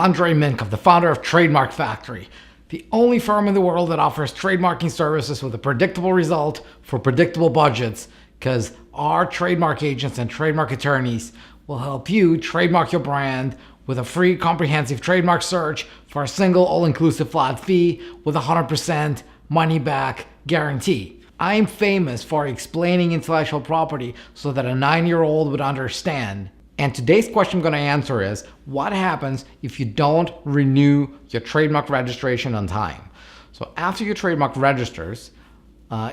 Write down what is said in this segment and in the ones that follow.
Andrei Mincov, the founder of Trademark Factory, the only firm in the world that offers trademarking services with a predictable result for predictable budgets, because our trademark agents and trademark attorneys will help you trademark your brand with a free comprehensive trademark search for a single all-inclusive flat fee with a 100% money-back guarantee. I'm famous for explaining intellectual property so that a 9-year-old would understand. And today's question I'm going to answer is, what happens if you don't renew your trademark registration on time? So after your trademark registers,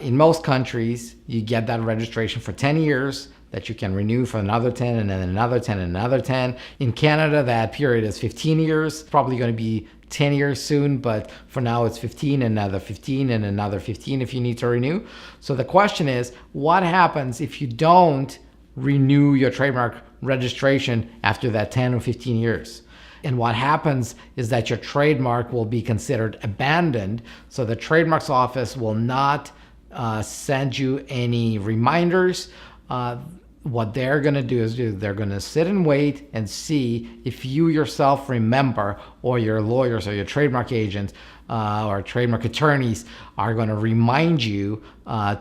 in most countries, you get that registration for 10 years that you can renew for another 10 and then another 10 and another 10. In Canada, that period is 15 years. It's probably going to be 10 years soon, but for now it's 15 and another 15 and another 15 if you need to renew. So the question is, what happens if you don't renew your trademark registration after that 10 or 15 years? And what happens is that your trademark will be considered abandoned. So the trademarks office will not send you any reminders. What they're going to do is they're going to sit and wait and see if you yourself remember, or your lawyers or your trademark agents or trademark attorneys are going to remind you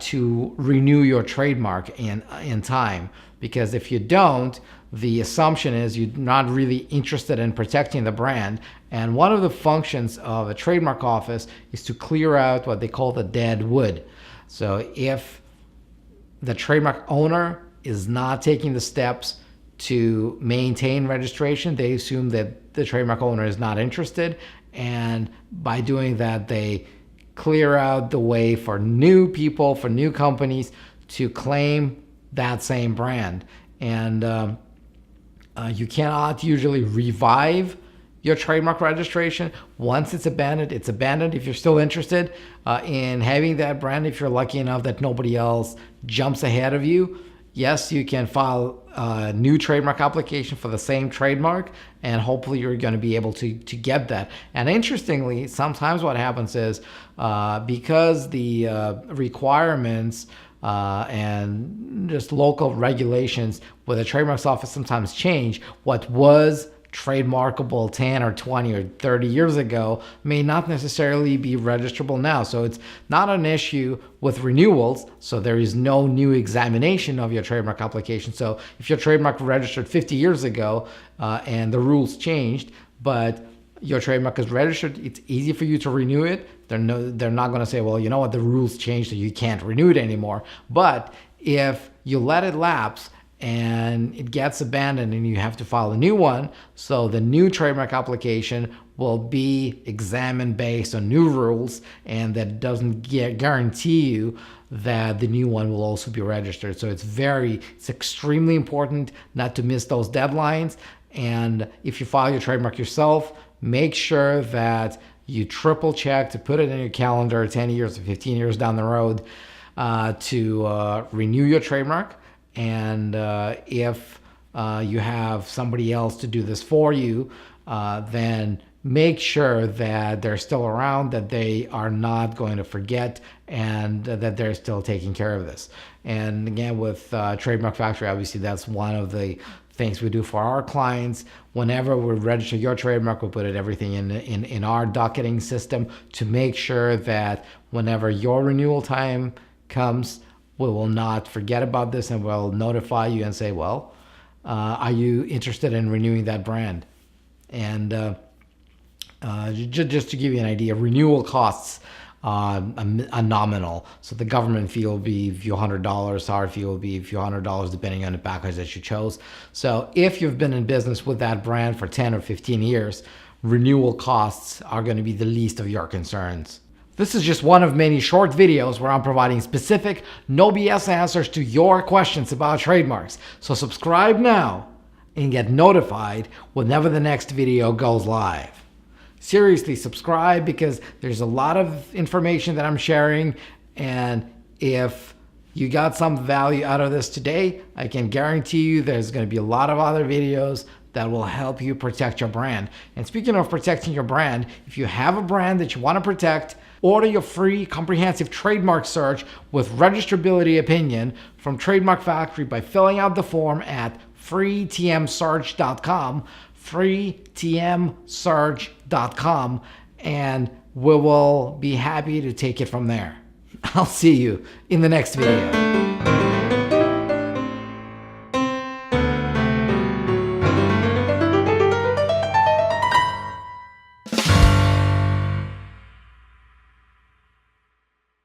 to renew your trademark in time. Because if you don't, the assumption is you're not really interested in protecting the brand. And one of the functions of a trademark office is to clear out what they call the dead wood. So if the trademark owner is not taking the steps to maintain registration, they assume that the trademark owner is not interested. And by doing that, they clear out the way for new people, for new companies to claim that same brand. And you cannot usually revive your trademark registration. Once it's abandoned, it's abandoned. If you're still interested in having that brand, if you're lucky enough that nobody else jumps ahead of you, yes, you can file a new trademark application for the same trademark, and hopefully you're going to be able to get that. And interestingly, sometimes what happens is because the requirements and just local regulations with the trademarks office sometimes change, what was trademarkable 10 or 20 or 30 years ago may not necessarily be registrable now. So it's not an issue with renewals. So there is no new examination of your trademark application. So if your trademark registered 50 years ago and the rules changed, but your trademark is registered, it's easy for you to renew it. They're not going to say, well, you know what, the rules changed, so you can't renew it anymore. But if you let it lapse and it gets abandoned and you have to file a new one, so the new trademark application will be examined based on new rules, and that doesn't guarantee you that the new one will also be registered. So it's extremely important not to miss those deadlines. And if you file your trademark yourself, make sure that you triple check to put it in your calendar 10 years or 15 years down the road to renew your trademark. And if you have somebody else to do this for you, then make sure that they're still around, that they are not going to forget, and that they're still taking care of this. And again, with Trademark Factory, obviously that's one of the things we do for our clients. Whenever we register your trademark, we put everything in our docketing system to make sure that whenever your renewal time comes, we will not forget about this, and we'll notify you and say, well, are you interested in renewing that brand? And just to give you an idea, renewal costs are nominal. So the government fee will be a few $100, our fee will be a few $100 depending on the package that you chose. So if you've been in business with that brand for 10 or 15 years, renewal costs are going to be the least of your concerns. This is just one of many short videos where I'm providing specific, no BS answers to your questions about trademarks. So subscribe now and get notified whenever the next video goes live. Seriously, subscribe, because there's a lot of information that I'm sharing, and if you got some value out of this today, I can guarantee you there's going to be a lot of other videos that will help you protect your brand. And speaking of protecting your brand, if you have a brand that you want to protect, order your free comprehensive trademark search with registrability opinion from Trademark Factory by filling out the form at freetmsearch.com, freetmsearch.com, and we will be happy to take it from there. I'll see you in the next video.